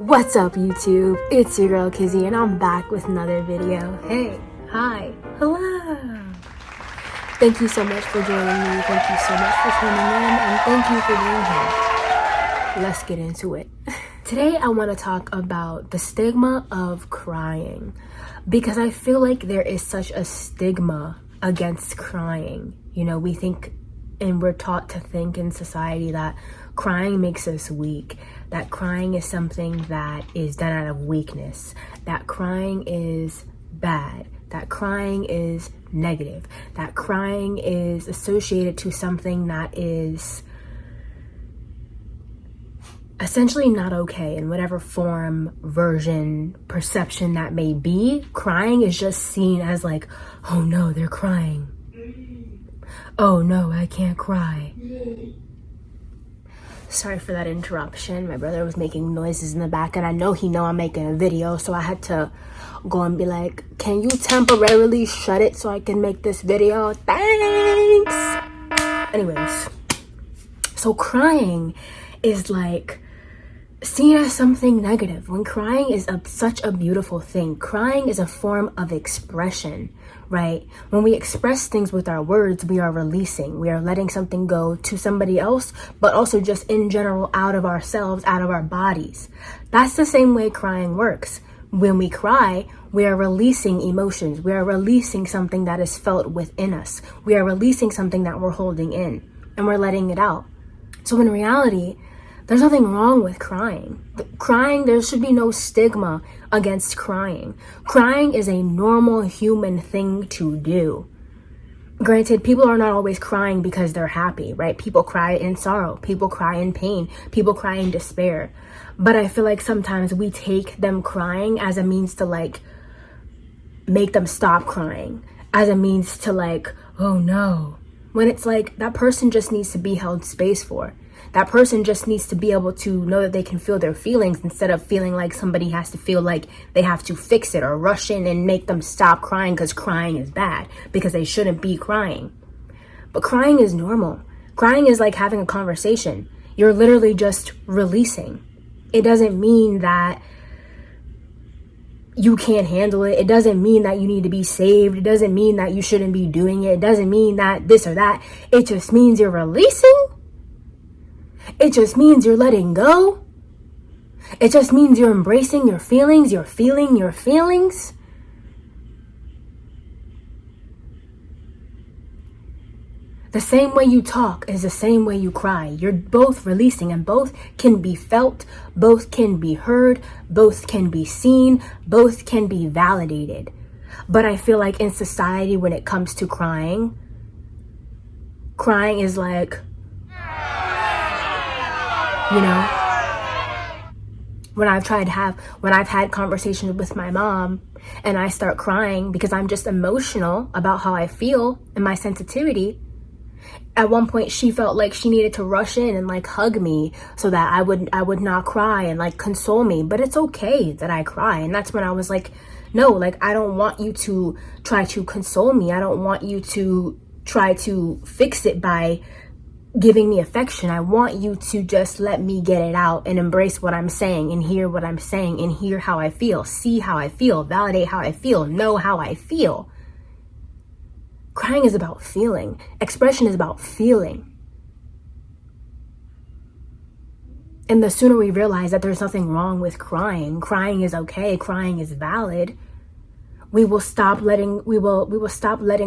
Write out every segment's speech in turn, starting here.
What's up, YouTube? It's your girl Kizzy and I'm back with another video. Hey, hi, hello. Thank you so much for joining me. Thank you so much for tuning in, and thank you for being here. Let's get into it. Today I want to talk about the stigma of crying, because I feel like there is such a stigma against crying. You know, we think and we're taught to think in society that crying makes us weak, that crying is something that is done out of weakness, that crying is bad, that crying is negative, that crying is associated to something that is essentially not okay in whatever form, version, perception that may be. Crying is just seen as like, oh no, they're crying. Oh no, I can't cry. Sorry for that interruption. My brother was making noises in the back, and I know he know I'm making a video, so I had to go and be like, can you temporarily shut it so I can make this video? Thanks. Anyways, so crying is like seen as something negative, when crying is such a beautiful thing. Crying is a form of expression, right? When we express things with our words, we are releasing, we are letting something go to somebody else, but also just in general out of ourselves, out of our bodies. That's the same way crying works. When we cry, we are releasing emotions. We are releasing something that is felt within us. We are releasing something that we're holding in, and we're letting it out. So in reality, there's nothing wrong with crying. Crying, there should be no stigma against crying. Crying is a normal human thing to do. Granted, people are not always crying because they're happy, right? People cry in sorrow. People cry in pain. People cry in despair. But I feel like sometimes we take them crying as a means to like make them stop crying, as a means to like, oh no. When it's like that person just needs to be held space for. That person just needs to be able to know that they can feel their feelings, instead of feeling like somebody has to feel like they have to fix it or rush in and make them stop crying because crying is bad, because they shouldn't be crying. But crying is normal. Crying is like having a conversation. You're literally just releasing. It doesn't mean that you can't handle it. It doesn't mean that you need to be saved. It doesn't mean that you shouldn't be doing it. It doesn't mean that this or that. It just means you're releasing. It just means you're letting go. It just means you're embracing your feelings. You're feeling your feelings. The same way you talk is the same way you cry. You're both releasing, and both can be felt, both can be heard, both can be seen, both can be validated. But I feel like in society, when it comes to crying is like, you know, when I've had conversations with my mom and I start crying because I'm just emotional about how I feel and my sensitivity, at one point she felt like she needed to rush in and like hug me so that I would not cry and like console me. But it's okay that I cry. And that's when I was like, no, like I don't want you to try to console me. I don't want you to try to fix it by giving me affection. I want you to just let me get it out and embrace what I'm saying and hear what I'm saying and hear how I feel, see how I feel, validate how I feel, know how I feel. Crying is about feeling. Expression is about feeling. And the sooner we realize that there's nothing wrong with crying is okay, crying is valid, we will stop letting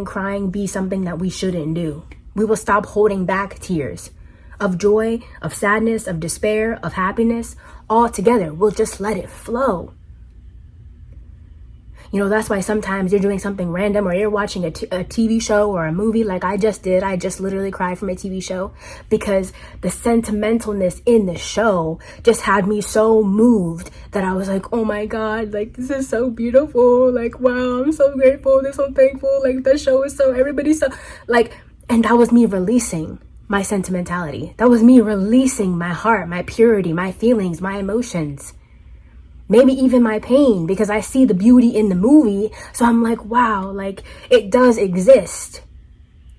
crying be something that we shouldn't do. We will stop holding back tears of joy, of sadness, of despair, of happiness, all together. We'll just let it flow. You know, that's why sometimes you're doing something random, or you're watching a TV show or a movie like I just did. I just literally cried from a TV show because the sentimentalness in the show just had me so moved that I was like, oh my God, like this is so beautiful. Like, wow, I'm so grateful. I'm so thankful. Like the show is so, everybody's so like, and that was me releasing my sentimentality. That was me releasing my heart, my purity, my feelings, my emotions. Maybe even my pain, because I see the beauty in the movie. So I'm like, wow, like it does exist.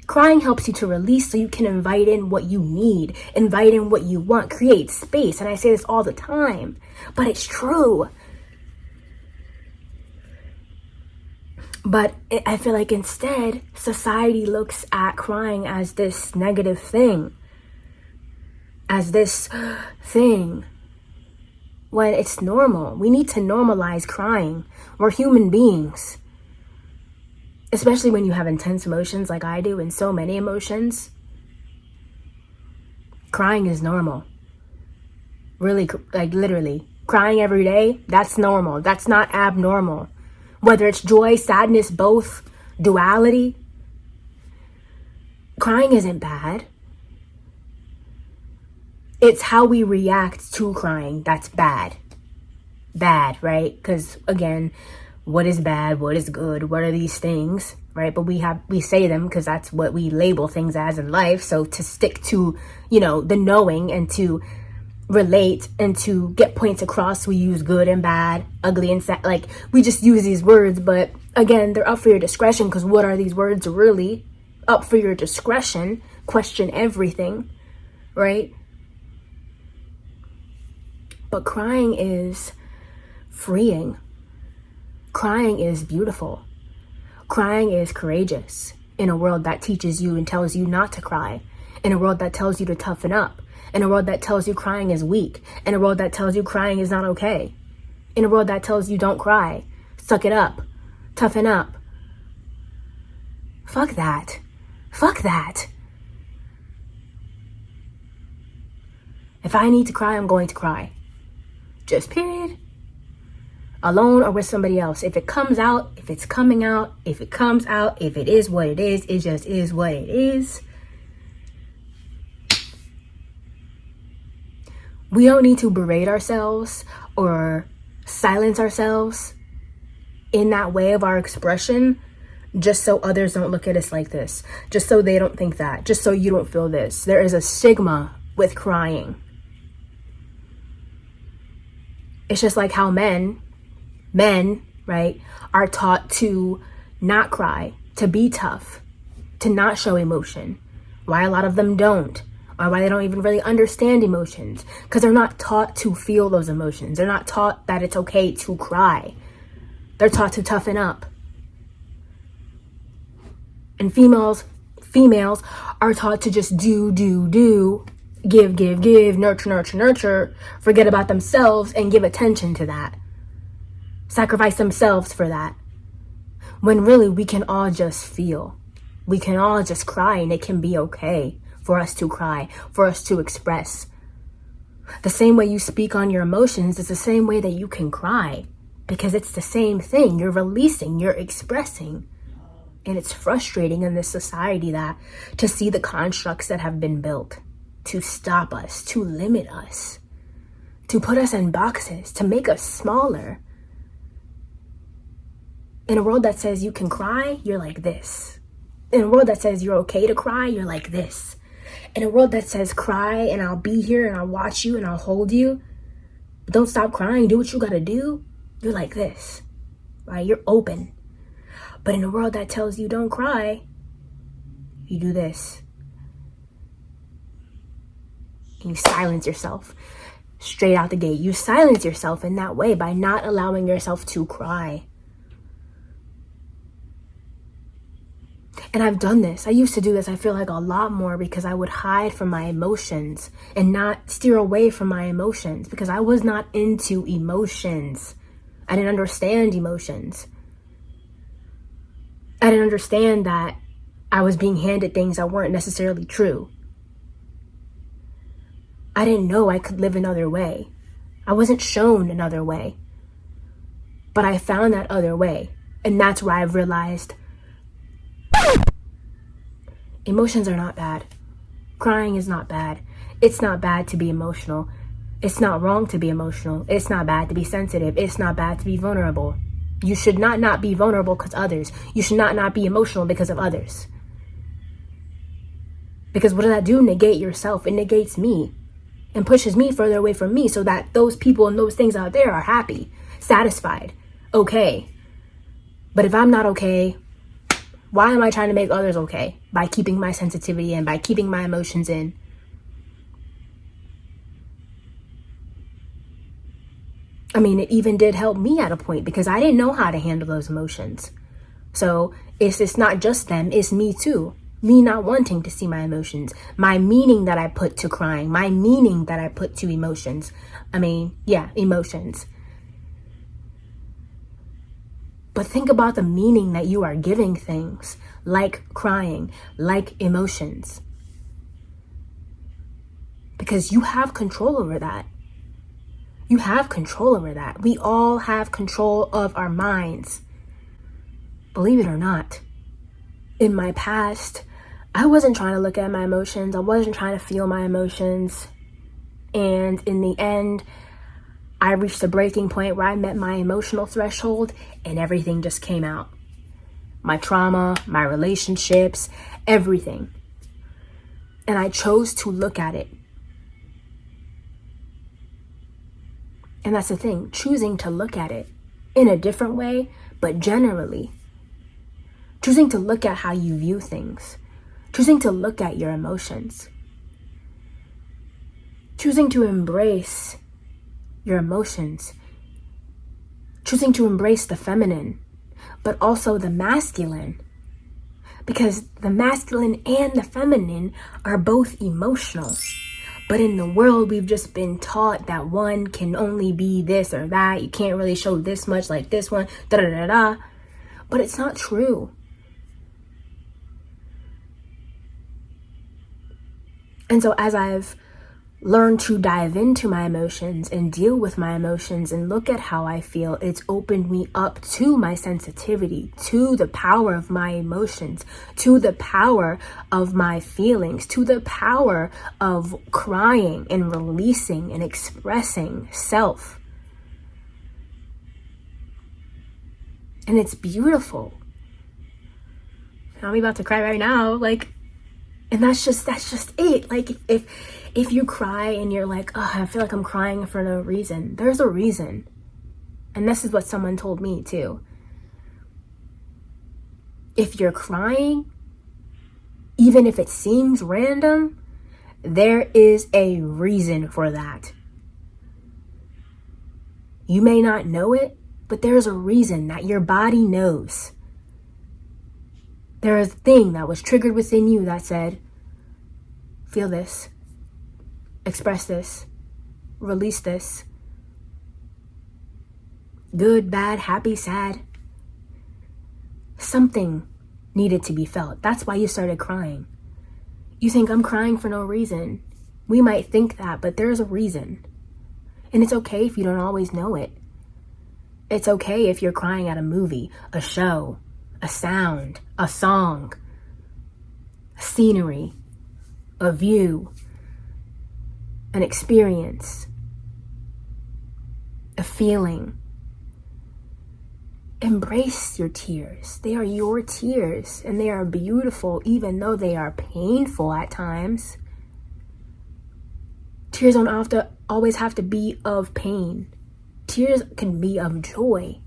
Crying helps you to release so you can invite in what you need, invite in what you want, create space. And I say this all the time, but it's true. But I feel like instead, society looks at crying as this negative thing, as this thing, when it's normal. We need to normalize crying. We're human beings. Especially when you have intense emotions like I do, and so many emotions. Crying is normal. Really, like literally. Crying every day, that's normal. That's not abnormal. Whether it's joy, sadness, both, duality. Crying isn't bad. It's how we react to crying that's bad. Bad, right? Because again, what is bad? What is good? What are these things, right? But we say them because that's what we label things as in life. So to stick to, the knowing and to relate and to get points across, we use good and bad, ugly and sad. Like, we just use these words, but again, they're up for your discretion, because what are these words really? Up for your discretion. Question everything, right? But crying is freeing. Crying is beautiful. Crying is courageous in a world that teaches you and tells you not to cry, in a world that tells you to toughen up, in a world that tells you crying is weak, in a world that tells you crying is not okay, in a world that tells you don't cry, suck it up, toughen up. Fuck that. Fuck that. If I need to cry, I'm going to cry. Just period. Alone or with somebody else. If it comes out, if it's coming out, if it comes out, if it is what it is, it just is what it is. We don't need to berate ourselves or silence ourselves in that way of our expression just so others don't look at us like this, just so they don't think that, just so you don't feel this. There is a stigma with crying. It's just like how men, right, are taught to not cry, to be tough, to not show emotion. Why a lot of them don't, or why they don't even really understand emotions, because they're not taught to feel those emotions. They're not taught that it's okay to cry. They're taught to toughen up. And females are taught to just do, give, nurture, forget about themselves and give attention to that. Sacrifice themselves for that. When really we can all just feel. We can all just cry, and it can be okay for us to cry, for us to express. The same way you speak on your emotions is the same way that you can cry, because it's the same thing. You're releasing, you're expressing. And it's frustrating in this society to see the constructs that have been built to stop us, to limit us, to put us in boxes, to make us smaller. In a world that says you can cry, you're like this. In a world that says you're okay to cry, you're like this. In a world that says cry and I'll be here and I'll watch you and I'll hold you, but don't stop crying, do what you gotta do, you're like this, right? You're open. But in a world that tells you don't cry, you do this. And you silence yourself straight out the gate. You silence yourself in that way by not allowing yourself to cry. And I've done this. I used to do this, I feel like, a lot more, because I would hide from my emotions and not steer away from my emotions, because I was not into emotions. I didn't understand emotions. I didn't understand that I was being handed things that weren't necessarily true. I didn't know I could live another way. I wasn't shown another way. But I found that other way. And that's where I've realized emotions are not bad. Crying is not bad. It's not bad to be emotional. It's not wrong to be emotional. It's not bad to be sensitive. It's not bad to be vulnerable. You should not be vulnerable because others. You should not be emotional because of others. Because what does that do? Negate yourself. It negates me and pushes me further away from me, so that those people and those things out there are happy, satisfied, okay. But if I'm not okay, Why am I trying to make others okay? By keeping my sensitivity in, by keeping my emotions in. I mean, it even did help me at a point because I didn't know how to handle those emotions. So it's not just them, it's me too. Me not wanting to see my emotions, my meaning that I put to crying, my meaning that I put to emotions. Emotions. But think about the meaning that you are giving things like crying, like emotions. Because you have control over that. You have control over that. We all have control of our minds. Believe it or not. In my past, I wasn't trying to look at my emotions. I wasn't trying to feel my emotions. And in the end, I reached a breaking point where I met my emotional threshold and everything just came out. My trauma, my relationships, everything. And I chose to look at it. And that's the thing, choosing to look at it in a different way, but generally. Choosing to look at how you view things. Choosing to look at your emotions. Choosing to embrace your emotions. Choosing to embrace the feminine, but also the masculine. Because the masculine and the feminine are both emotional. But in the world, we've just been taught that one can only be this or that. You can't really show this much like this one, da-da-da-da. But it's not true. And so as I've learned to dive into my emotions and deal with my emotions and look at how I feel, it's opened me up to my sensitivity, to the power of my emotions, to the power of my feelings, to the power of crying and releasing and expressing self. And it's beautiful. I'm about to cry right now, and that's just it. Like if you cry and you're like, oh, I feel like I'm crying for no reason. There's a reason. And this is what someone told me too. If you're crying, even if it seems random, there is a reason for that. You may not know it, but there's a reason that your body knows. There is a thing that was triggered within you that said, feel this, express this, release this. Good, bad, happy, sad. Something needed to be felt. That's why you started crying. You think I'm crying for no reason. We might think that, but there's a reason. And it's okay if you don't always know it. It's okay if you're crying at a movie, a show, a sound, a song, a scenery, a view, an experience, a feeling. Embrace your tears. They are your tears, and they are beautiful, even though they are painful at times. Tears don't always have to be of pain. Tears can be of joy.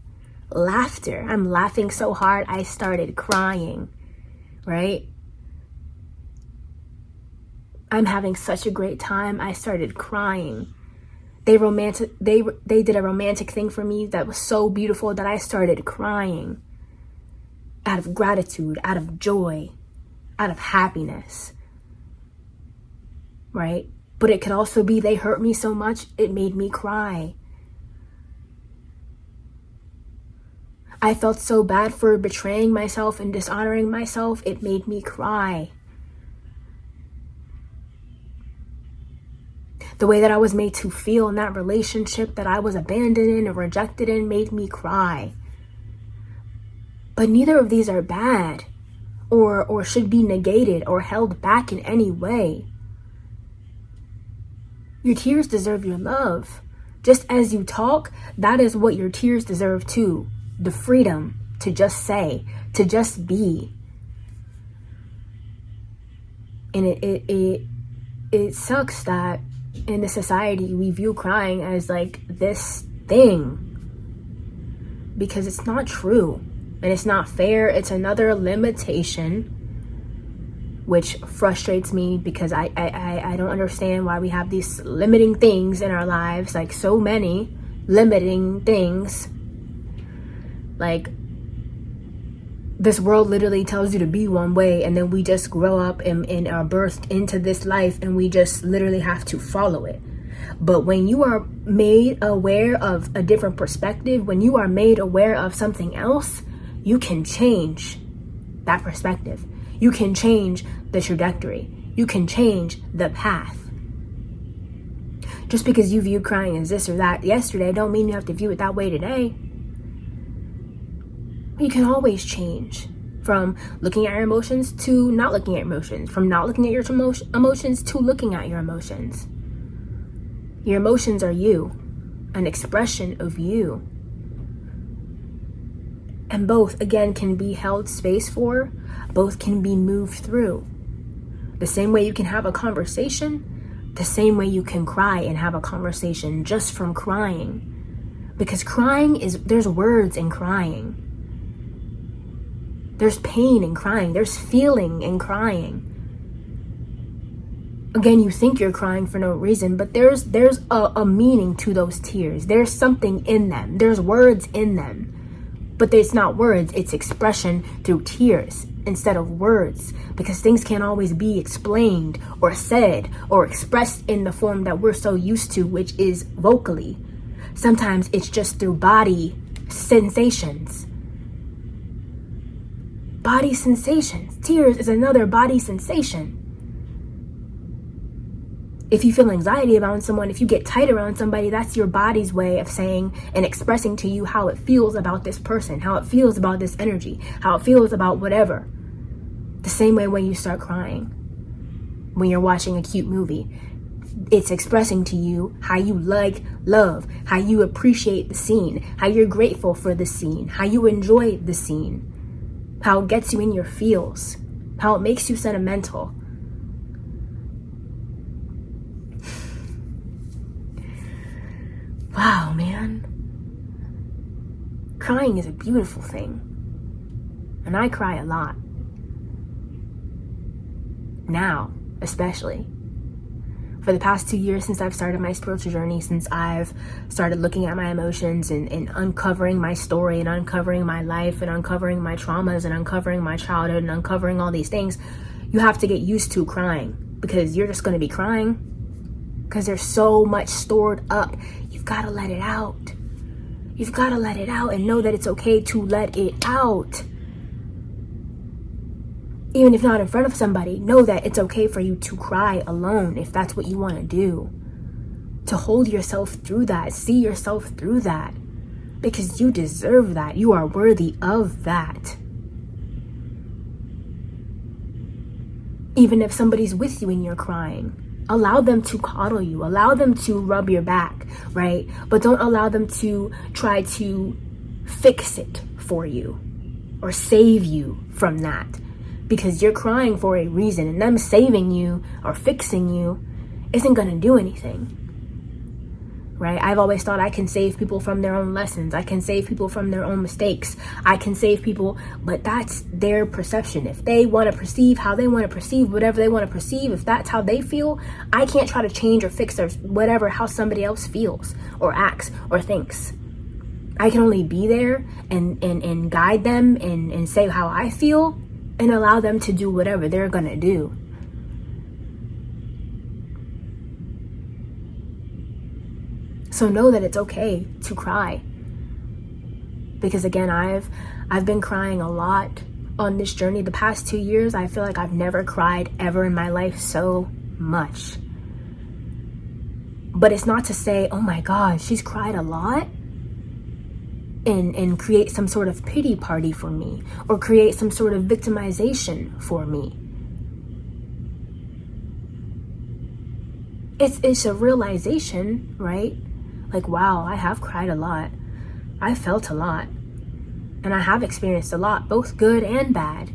Laughter. I'm laughing so hard I started crying, right? I'm having such a great time I started crying. They did a romantic thing for me that was so beautiful that I started crying out of gratitude, out of joy, out of happiness, right? But it could also be they hurt me so much it made me cry. I felt so bad for betraying myself and dishonoring myself, it made me cry. The way that I was made to feel in that relationship that I was abandoned in and rejected in made me cry. But neither of these are bad or should be negated or held back in any way. Your tears deserve your love. Just as you talk, that is what your tears deserve too. The freedom to just say, to just be. And it sucks that in the society we view crying as like this thing, because it's not true. And it's not fair. It's another limitation, which frustrates me because I don't understand why we have these limiting things in our lives, like so many limiting things. Like, this world literally tells you to be one way, and then we just grow up and are birthed into this life, and we just literally have to follow it. But when you are made aware of a different perspective, when you are made aware of something else, you can change that perspective. You can change the trajectory. You can change the path. Just because you viewed crying as this or that yesterday don't mean you have to view it that way today. You can always change from looking at your emotions to not looking at emotions, from not looking at your emotions to looking at your emotions. Your emotions are you, an expression of you. And both, again, can be held space for, both can be moved through. The same way you can have a conversation, the same way you can cry and have a conversation just from crying. Because there's words in crying. There's pain in crying. There's feeling in crying. Again, you think you're crying for no reason, but there's a meaning to those tears. There's something in them. There's words in them. But it's not words. It's expression through tears instead of words. Because things can't always be explained or said or expressed in the form that we're so used to, which is vocally. Sometimes it's just through body sensations. Body sensations. Tears is another body sensation. If you feel anxiety about someone, if you get tight around somebody, that's your body's way of saying and expressing to you how it feels about this person, how it feels about this energy, how it feels about whatever. The same way when you start crying, when you're watching a cute movie, it's expressing to you how you love, how you appreciate the scene, how you're grateful for the scene, how you enjoy the scene. How it gets you in your feels, how it makes you sentimental. Wow, man. Crying is a beautiful thing. And I cry a lot. Now, especially. For the past 2 years since I've started my spiritual journey, since I've started looking at my emotions and uncovering my story and uncovering my life and uncovering my traumas and uncovering my childhood and uncovering all these things, you have to get used to crying because you're just going to be crying because there's so much stored up. You've got to let it out. You've got to let it out and know that it's okay to let it out. Even if not in front of somebody, know that it's okay for you to cry alone if that's what you want to do. To hold yourself through that, see yourself through that. Because you deserve that. You are worthy of that. Even if somebody's with you and you're crying, allow them to coddle you. Allow them to rub your back, right? But don't allow them to try to fix it for you or save you from that. Because you're crying for a reason, and them saving you or fixing you isn't going to do anything, right? I've always thought I can save people from their own lessons. I can save people from their own mistakes. I can save people, but that's their perception. If they want to perceive how they want to perceive, whatever they want to perceive, if that's how they feel, I can't try to change or fix or whatever, how somebody else feels or acts or thinks. I can only be there and guide them and say how I feel, and allow them to do whatever they're gonna do. So know that it's okay to cry. Because again, I've been crying a lot on this journey. The past 2 years, I feel like I've never cried ever in my life so much. But it's not to say, oh my God, she's cried a lot. And create some sort of pity party for me or create some sort of victimization for me. It's a realization, right? Like, wow, I have cried a lot. I felt a lot. And I have experienced a lot, both good and bad.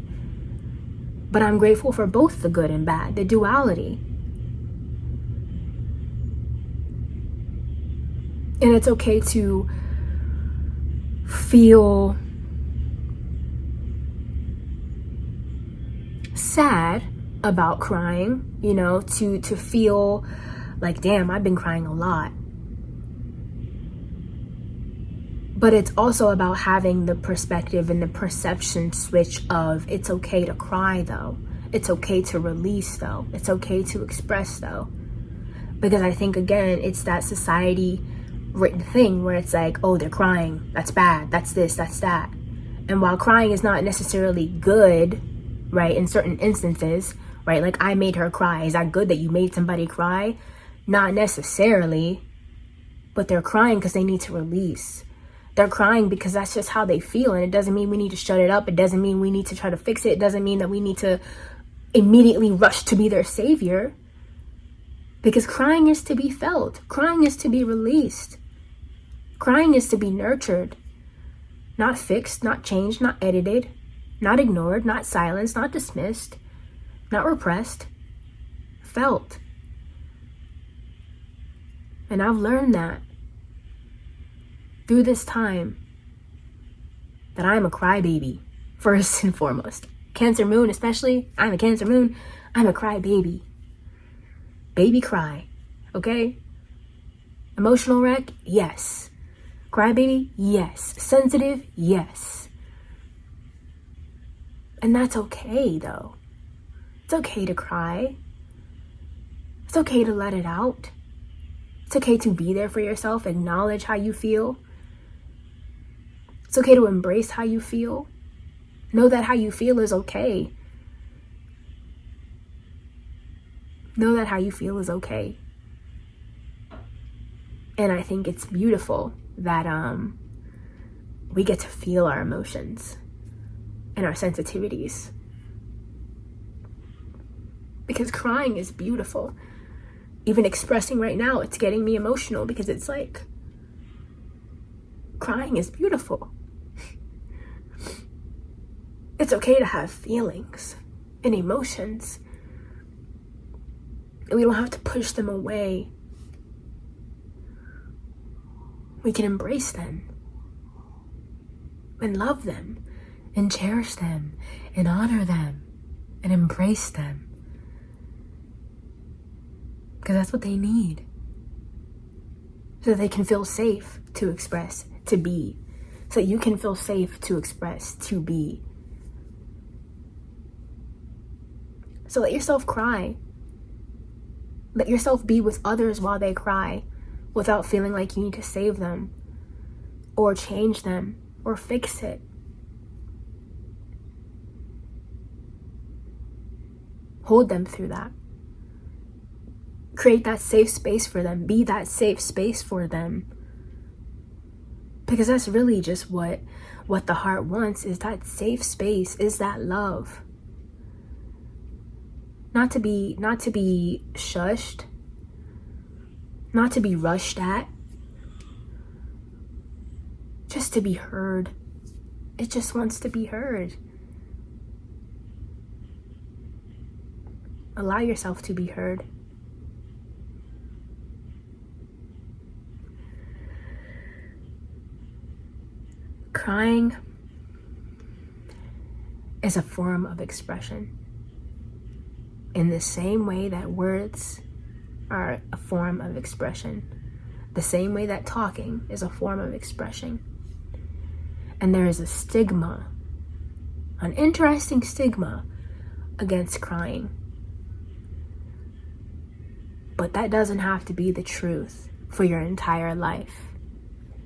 But I'm grateful for both the good and bad, the duality. And it's okay to feel sad about crying, you know, to feel like, damn, I've been crying a lot. But it's also about having the perspective and the perception switch of, it's okay to cry though. It's okay to release though. It's okay to express though. Because I think, again, it's that society written thing where it's like, oh, they're crying, that's bad, that's this, that's that. And while crying is not necessarily good, right, in certain instances, right, like I made her cry, is that good that you made somebody cry? Not necessarily. But they're crying because they need to release. They're crying because that's just how they feel, and it doesn't mean we need to shut it up. It doesn't mean we need to try to fix it. It doesn't mean that we need to immediately rush to be their savior, because crying is to be felt. Crying is to be released. Crying is to be nurtured, not fixed, not changed, not edited, not ignored, not silenced, not dismissed, not repressed, felt. And I've learned that through this time, that I'm a crybaby, first and foremost. Cancer moon especially, I'm a Cancer moon, I'm a crybaby. Baby cry, okay? Emotional wreck, yes. Crybaby, yes. Sensitive, yes. And that's okay though. It's okay to cry. It's okay to let it out. It's okay to be there for yourself, acknowledge how you feel. It's okay to embrace how you feel. Know that how you feel is okay. Know that how you feel is okay. And I think it's beautiful that we get to feel our emotions and our sensitivities. Because crying is beautiful. Even expressing right now, it's getting me emotional because it's like, crying is beautiful. It's okay to have feelings and emotions. And we don't have to push them away. We can embrace them and love them and cherish them and honor them and embrace them. Because that's what they need. So that they can feel safe to express, to be. So that you can feel safe to express, to be. So let yourself cry. Let yourself be with others while they cry, without feeling like you need to save them, or change them, or fix it. Hold them through that. Create that safe space for them. Be that safe space for them. Because that's really just what the heart wants, is that safe space, is that love. Not to be shushed, not to be rushed at, just to be heard. It just wants to be heard. Allow yourself to be heard. Crying is a form of expression. In the same way that words are a form of expression, the same way that talking is a form of expression. And there is a stigma, an interesting stigma against crying. But that doesn't have to be the truth for your entire life.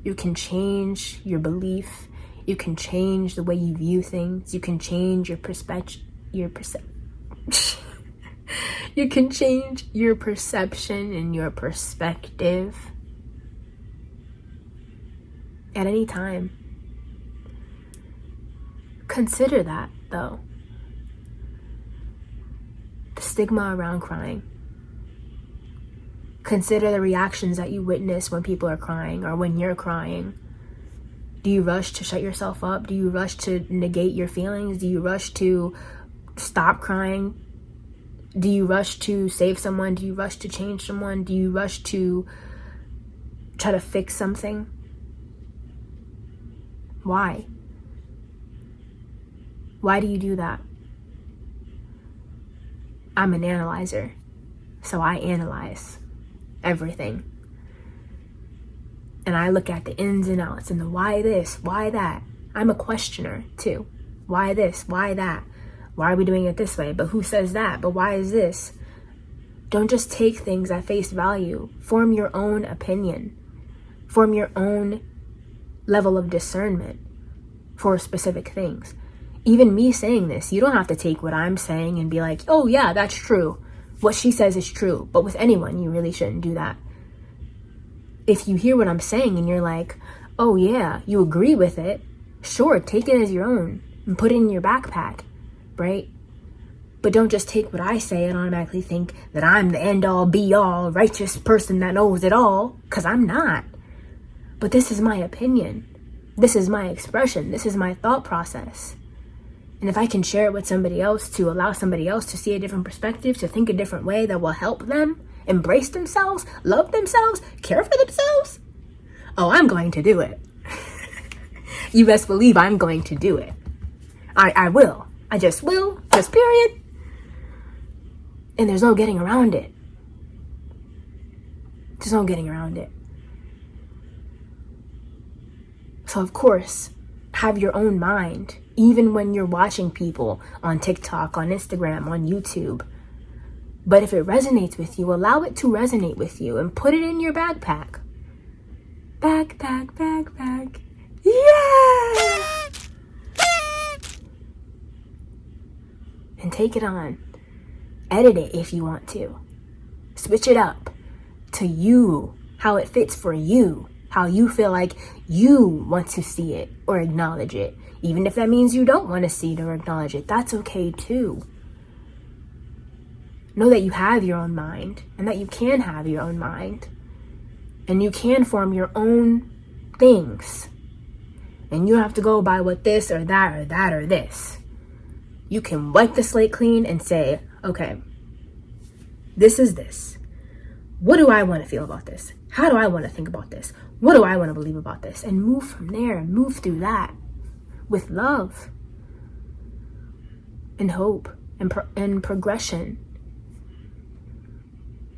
You can change your belief. You can change the way you view things. You can change your You can change your perception and your perspective at any time. Consider that, though. The stigma around crying. Consider the reactions that you witness when people are crying or when you're crying. Do you rush to shut yourself up? Do you rush to negate your feelings? Do you rush to stop crying? Do you rush to save someone? Do you rush to change someone? Do you rush to try to fix something? Why? Why do you do that? I'm an analyzer. So I analyze everything. And I look at the ins and outs and the why this, why that. I'm a questioner too. Why this? Why that? Why are we doing it this way? But who says that? But why is this? Don't just take things at face value. Form your own opinion. Form your own level of discernment for specific things. Even me saying this, you don't have to take what I'm saying and be like, oh yeah, that's true. What she says is true. But with anyone, you really shouldn't do that. If you hear what I'm saying and you're like, oh yeah, you agree with it, sure, take it as your own and put it in your backpack, right? But don't just take what I say and automatically think that I'm the end-all, be-all, righteous person that knows it all, because I'm not. But this is my opinion. This is my expression. This is my thought process. And if I can share it with somebody else to allow somebody else to see a different perspective, to think a different way that will help them embrace themselves, love themselves, care for themselves, oh, I'm going to do it. You best believe I'm going to do it. I will. I just will. Just period. And there's no getting around it. There's no getting around it. So of course, have your own mind, even when you're watching people on TikTok, on Instagram, on YouTube. But if it resonates with you, allow it to resonate with you and put it in your backpack. Backpack. Yeah! And take it on. Edit it if you want to. Switch it up to you, how it fits for you, how you feel like you want to see it or acknowledge it. Even if that means you don't want to see it or acknowledge it, that's okay too. Know that you have your own mind and that you can have your own mind and you can form your own things. And you don't have to go by what this or that or that or this. You can wipe the slate clean and say, okay, this is this. What do I want to feel about this? How do I want to think about this? What do I want to believe about this? And move from there and move through that with love and hope and progression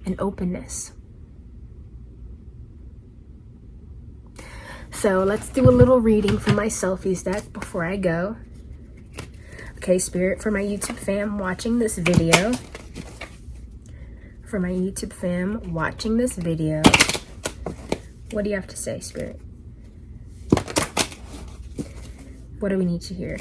and openness. So let's do a little reading from my selfies deck before I go. Okay, Spirit, for my YouTube fam watching this video. For my YouTube fam watching this video. What do you have to say, Spirit? What do we need to hear?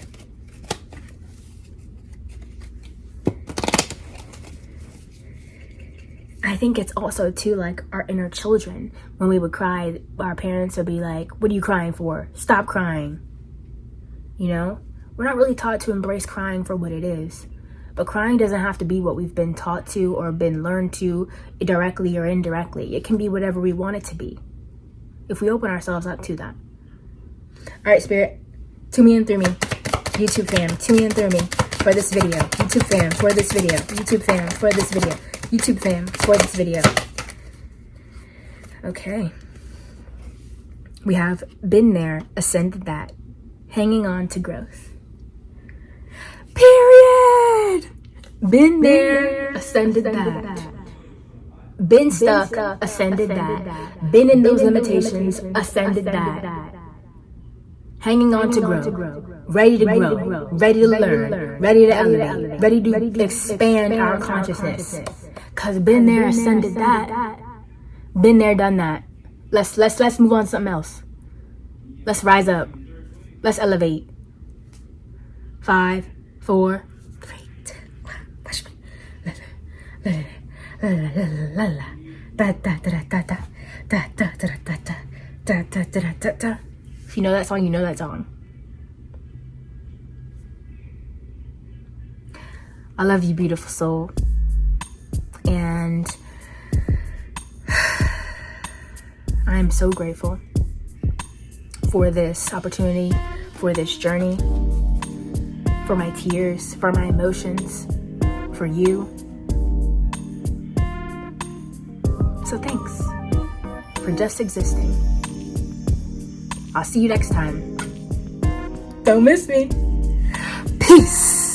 I think it's also too like our inner children. When we would cry, our parents would be like, what are you crying for? Stop crying. You know? We're not really taught to embrace crying for what it is. But crying doesn't have to be what we've been taught to or been learned to directly or indirectly. It can be whatever we want it to be, if we open ourselves up to that. All right, Spirit, to me and through me. YouTube fam, to me and through me for this video. YouTube fam, for this video. YouTube fam, for this video. YouTube fam, for this video. Okay. We have been there, ascended that, hanging on to growth. Period! Been there, ascended that. Been stuck, ascended that. Been in those limitations, ascended that. Hanging on to grow. Ready to grow. Ready to learn. Ready to elevate. Ready to expand our consciousness. Cause been there, ascended that. Been there, done that. Let's move on to something else. Let's rise up. Let's elevate. 5, 4, 3, 2, 1. Push me. If you know that song, you know that song. I love you, beautiful soul. And I'm so grateful for this opportunity, for this journey, for my tears, for my emotions, for you. So thanks for just existing. I'll see you next time. Don't miss me. Peace.